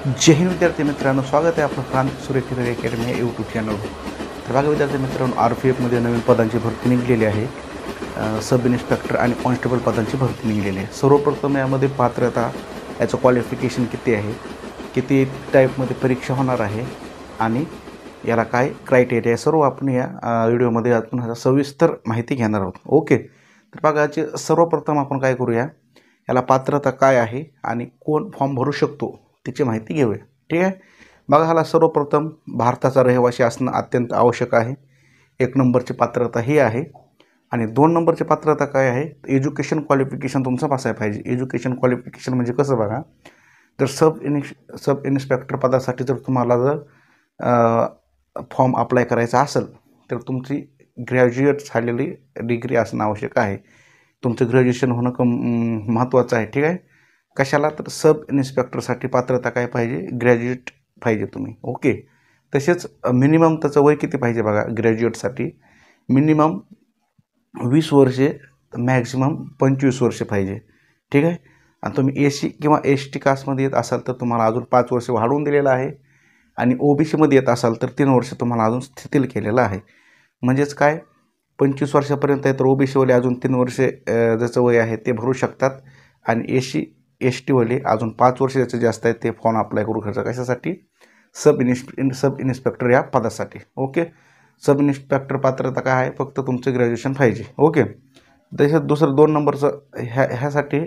जय हिंद विद्यार्थी मित्रांनो, स्वागत आहे आपलं क्रांती सुरेखित अकॅडमी या यूट्यूब चॅनलवर. तर बघा विद्यार्थी मित्रांनो, RPFमध्ये नवीन पदांची भरती निघलेली आहे. सब इन्स्पेक्टर आणि कॉन्स्टेबल पदांची भरती निघलेली आहे. सर्वप्रथम यामध्ये पात्रता, याचं क्वालिफिकेशन किती आहे, किती टाईपमध्ये परीक्षा होणार आहे आणि याला काय क्रायटेरिया, सर्व आपण या व्हिडिओमध्ये आपण सविस्तर माहिती घेणार आहोत. ओके, तर बघा याची सर्वप्रथम आपण काय करूया, याला पात्रता काय आहे आणि कोण फॉर्म भरू शकतो त्याची माहिती घेऊया. ठीक आहे. बघा, ह्याला सर्वप्रथम भारताचा रहिवासी असणं अत्यंत आवश्यक आहे. 1 नंबरची पात्रता ही आहे. आणि 2 नंबरची पात्रता काय आहे, एज्युकेशन क्वालिफिकेशन तुमचं असायला पाहिजे. एज्युकेशन क्वालिफिकेशन म्हणजे कसं बघा, तर सब इन्स्पेक्टर पदासाठी जर तुम्हाला जर फॉर्म अप्लाय करायचा असेल तर तुमची ग्रॅज्युएट झालेली डिग्री असणं आवश्यक आहे. तुमचं ग्रॅज्युएशन होणं महत्त्वाचं आहे. ठीक आहे. कशाला, तर सब इन्स्पेक्टरसाठी पात्रता काय पाहिजे, ग्रॅज्युएट पाहिजे तुम्ही. ओके. तसेच मिनिमम त्याचं वय किती पाहिजे बघा, ग्रॅज्युएटसाठी मिनिमम 20 वर्षे, मॅक्झिमम 25 वर्षे पाहिजे. ठीक आहे. आणि तुम्ही SC किंवा ST कास्टमध्ये येत असाल तर तुम्हाला अजून 5 वर्ष वाढवून दिलेलं आहे. आणि OBCमध्ये येत असाल तर 3 वर्ष तुम्हाला अजून शिथिल केलेलं आहे. म्हणजेच काय, 25 वर्षापर्यंत आहे तर OBCवाले अजून 3 वर्षे ज्याचं वय आहे ते भरू शकतात. आणि SC STवाले अजून 5 वर्ष ज्याचं जास्त आहे ते फॉर्म अप्लाय करू शकतात. कशासाठी, सब इन्स्पेक्टर या पदासाठी. ओके. सब इन्स्पेक्टर पात्रता काय आहे, फक्त तुमचं ग्रॅज्युएशन पाहिजे. ओके. तसेच दुसरं 2 नंबरचं ह्यासाठी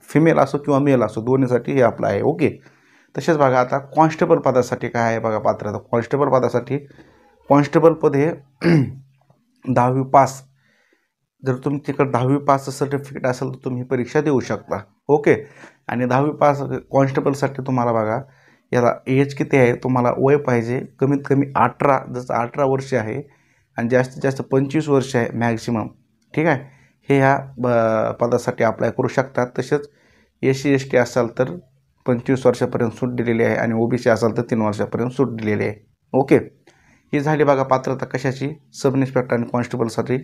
फिमेल असो किंवा मेल असो दोन्हीसाठी हे आपलं आहे. ओके. तसेच बघा आता कॉन्स्टेबल पदासाठी काय आहे बघा पात्रता. कॉन्स्टेबल पदासाठी कॉन्स्टेबल पद हे 10वी पास, जर तुमच्याकडे 10वी पासचं सर्टिफिकेट असेल तर तुम्ही परीक्षा देऊ शकता. ओके. आणि 10वी पास कॉन्स्टेबलसाठी तुम्हाला बघा, याला एज किती आहे, तुम्हाला वय पाहिजे कमीत कमी 18, जसं 18 वर्ष आहे आणि जास्तीत जास्त 25 वर्ष आहे मॅक्झिमम. ठीक आहे. हे ह्या पदासाठी अप्लाय करू शकतात. तसेच SC ST असाल तर 25 वर्षापर्यंत सूट दिलेली आहे आणि OBC असाल तर 3 वर्षापर्यंत सूट दिलेली आहे. ओके. ही झाली बघा पात्रता कशाची, सब इन्स्पेक्टर आणि कॉन्स्टेबलसाठी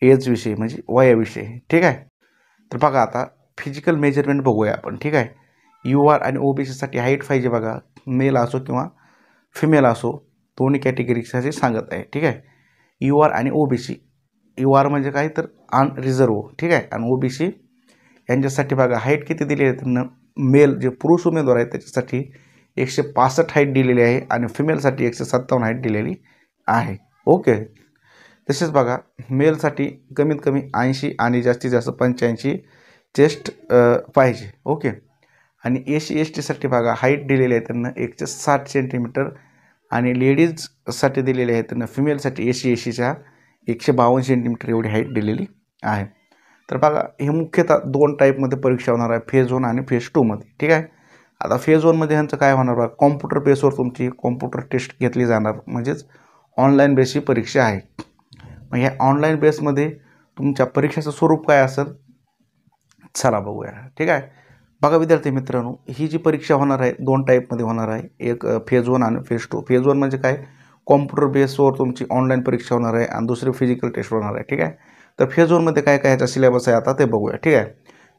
एजविषयी म्हणजे वयाविषयी. ठीक आहे. तर बघा आता फिजिकल मेजरमेंट बघूया आपण. ठीक आहे. UR आणि OBCसाठी हाईट पाहिजे बघा, मेल असो किंवा फिमेल असो दोन्ही कॅटेगरीसाठी सांगत आहे. ठीक आहे. UR आणि OBC, UR म्हणजे काय तर अनरिझर्व. ठीक आहे. आणि OBC यांच्यासाठी बघा हाईट किती दिली आहे त्यांना, मेल जे पुरुष उमेदवार आहेत त्याच्यासाठी 165 हाईट दिलेली आहे आणि फिमेलसाठी 157 हाईट दिलेली आहे. ओके. तसेच बघा मेलसाठी कमीत कमी 80 आणि जास्तीत जास्त 85 चेस्ट पाहिजे. ओके. आणि SC STसाठी बघा हाईट दिलेली आहे त्यांना 160 सेंटीमीटर आणि लेडीजसाठी दिलेले आहे त्यांना, फिमेलसाठी SC SCच्या 152 सेंटीमीटर एवढी हाईट दिलेली आहे. तर बघा हे मुख्यतः 2 टाईपमध्ये परीक्षा होणार आहे, फेज 1 आणि फेज 2मध्ये. ठीक आहे. आता फेज 1मध्ये ह्यांचं काय होणार बघा, कॉम्प्युटर बेसवर तुमची कॉम्प्युटर टेस्ट घेतली जाणार, म्हणजेच ऑनलाईन बेसची परीक्षा आहे. मग ह्या ऑनलाईन बेसमध्ये तुमच्या परीक्षेचं स्वरूप काय असेल, चला बघूया. ठीक आहे. बघा विद्यार्थी मित्रांनो, ही जी परीक्षा होणार आहे 2 टाईपमध्ये होणार आहे, एक फेज 1 आणि फेज 2. फेज 1 म्हणजे काय, कॉम्प्युटर बेसवर तुमची ऑनलाईन परीक्षा होणार आहे आणि दुसरी फिजिकल टेस्ट होणार आहे. ठीक आहे. तर फेज 1मध्ये काय काय ह्याचा सिलेबस आहे आता ते बघूया. ठीक आहे.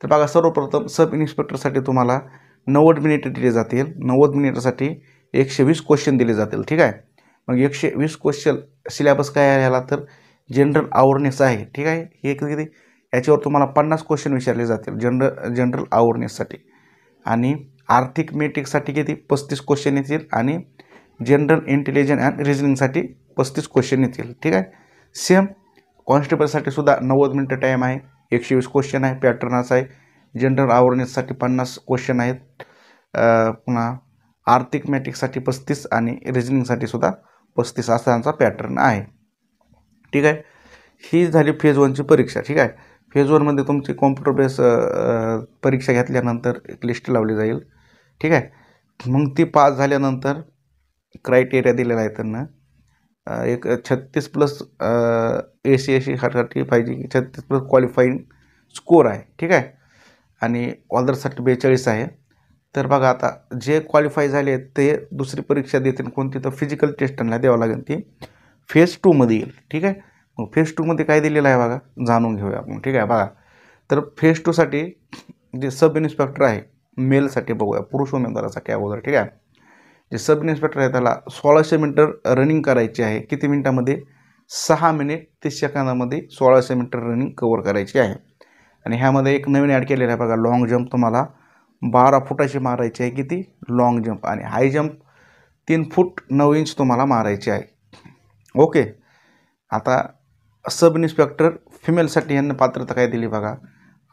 तर बघा सर्वप्रथम सब इन्स्पेक्टरसाठी तुम्हाला 90 मिनिटं दिली जातील. 90 मिनिटासाठी 120 क्वेश्चन दिले जातील. ठीक आहे. मग 120 क्वेश्चन सिलेबस काय आहे ह्याला, तर जनरल अवेअरनेस आहे. ठीक आहे. हे किती, याच्यावर तुम्हाला 50 क्वेश्चन विचारले जातील जनरल अवेअरनेससाठी. आणि आर्थिक मेट्रिकसाठी किती 35 क्वेश्चन येतील आणि जनरल इंटेलिजन्स अँड रिझनिंगसाठी 35 क्वेश्चन येतील. ठीक आहे. सेम कॉन्स्टेबलसाठी सुद्धा 90 मिनिटं टाईम आहे, 120 क्वेश्चन आहे, पॅटर्न असा आहे. जनरल अवेअरनेससाठी 50 क्वेश्चन आहेत, पुन्हा आर्थिक मॅट्रिकसाठी 35 आणि रिझनिंगसाठी सुद्धा 35 असा यांचा पॅटर्न आहे. ठीक आहे. ही झाली फेज 1ची परीक्षा. ठीक आहे. फेज 1मध्ये तुमची कॉम्प्युटर बेस परीक्षा घेतल्यानंतर एक लिस्ट लावली जाईल. ठीक आहे. मग ती पास झाल्यानंतर क्रायटेरिया दिलेला आहे त्यांना, एक 36+ SC SC साठी पाहिजे, 36+ क्वालिफाईंग स्कोर आहे. ठीक आहे. आणि ऑदरसाठी 42 आहे. तर बघा आता जे क्वालिफाय झाले ते दुसरी परीक्षा देतील कोणती, तर फिजिकल टेस्ट त्यांना द्यावं लागेल, ती फेज 2मध्ये येईल. ठीक आहे. मग फेज 2मध्ये काय दिलेलं आहे बघा, जाणून घेऊया आपण. ठीक आहे. बघा तर फेज 2साठी जे सब इन्स्पेक्टर आहे मेलसाठी बघूया, पुरुष उमेदवारासाठी अगोदर. ठीक आहे. जे सब इन्स्पेक्टर आहे त्याला 1600 मीटर रनिंग करायची आहे. किती मिनिटामध्ये? 6 मिनिट 30 सेकंदामध्ये 1600 मीटर रनिंग कव्हर करायची आहे. आणि ह्यामध्ये एक नवीन ॲड केलेलं आहे बघा, लॉंग जंप तुम्हाला 12 फुटाची मारायची आहे. किती? Long jump. आणि हाय जंप 3 फूट 9 इंच तुम्हाला मारायची आहे. ओके. आता सब इन्स्पेक्टर फिमेलसाठी यांना पात्रता काय दिली बघा,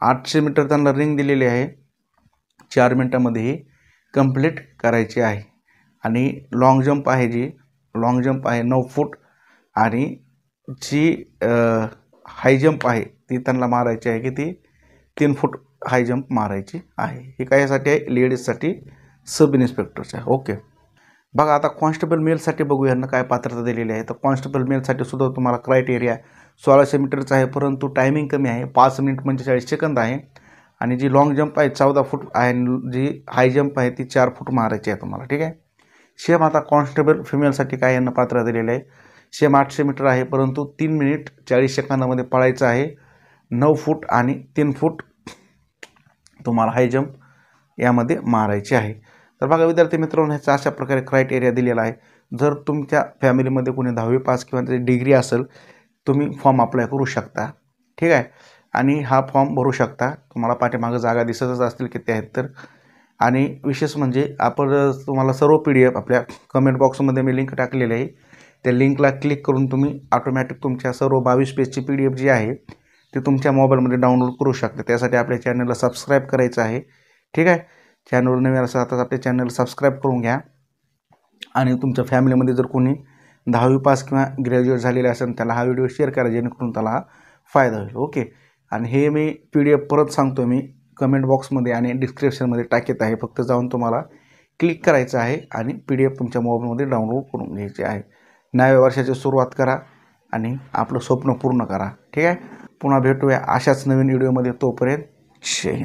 800 मीटर त्यांना रिंग दिलेली आहे, 4 मिनिटामध्ये ही कंप्लीट करायची आहे. आणि लॉंग जंप आहे, जी लॉंग जंप आहे 9 फूट, आणि जी हाय जंप आहे ती त्यांना मारायची आहे. किती? 3 फूट हाय जंप मारायची आहे. हे कायसाठी आहे? लेडीजसाठी सब इन्स्पेक्टरचं आहे. ओके. बघा आता कॉन्स्टेबल मेलसाठी बघू यांना काय पात्रता दिलेली आहे. तर कॉन्स्टेबल मेलसाठी सुद्धा तुम्हाला क्रायटेरिया 1600 मीटरचा आहे, परंतु टायमिंग कमी आहे, 5 मिनिट 45 सेकंद आहे. आणि जी लॉंग जंप आहे 14 फूट आहे, आणि जी हाय जंप आहे ती 4 फूट मारायची आहे तुम्हाला. ठीक आहे. सेम आता कॉन्स्टेबल फिमेलसाठी काय यांना पात्रता दिलेलं आहे, सेम 800 मीटर आहे, परंतु 3 मिनिट 40 सेकंदामध्ये पळायचं आहे, 9 फूट आणि 3 फूट तुम्हाला हाय जंप यामध्ये मारायची आहे. तर बघा विद्यार्थी मित्रांनो, ह्याचा अशा प्रकारे क्रायटेरिया दिलेला आहे. जर तुमच्या फॅमिलीमध्ये कोणी 10वी पास किंवा त्याची डिग्री असेल, तुम्ही फॉर्म अप्लाय करू शकता. ठीक आहे. आणि हा फॉर्म भरू शकता. तुम्हाला पाठीमागं जागा दिसतच असतील किती आहेत तर. आणि विशेष म्हणजे आपण तुम्हाला सर्व PDF आपल्या कमेंट बॉक्समध्ये मी लिंक टाकलेली आहे, त्या लिंकला क्लिक करून तुम्ही ऑटोमॅटिक तुमच्या सर्व 22 पेजची PDF जी आहे ती तुमच्या मोबाईलमध्ये डाउनलोड करू शकता. त्यासाठी आपल्या चॅनलला सबस्क्राईब करायचं आहे. ठीक आहे. चॅनल नवीन असेल तर आपल्या चॅनल सबस्क्राईब करून घ्या. आणि तुमच्या फॅमिलीमध्ये जर कोणी 10वी पास किंवा ग्रॅज्युएट झालेले असेल त्याला हा व्हिडिओ शेअर करा, जेणेकरून त्याला हा फायदा होईल. ओके. आणि हे मी PDF परत सांगतो, मी कमेंट बॉक्समध्ये आणि डिस्क्रिप्शनमध्ये टाकत आहे. फक्त जाऊन तुम्हाला क्लिक करायचं आहे आणि PDF तुमच्या मोबाईलमध्ये डाउनलोड करून घ्यायची आहे. नव्या वर्षाची सुरुवात करा आणि आपलं स्वप्न पूर्ण करा. ठीक आहे. पुन्हा भेटूया अशाच नवीन व्हिडिओमध्ये. तोपर्यंत जय हिंद.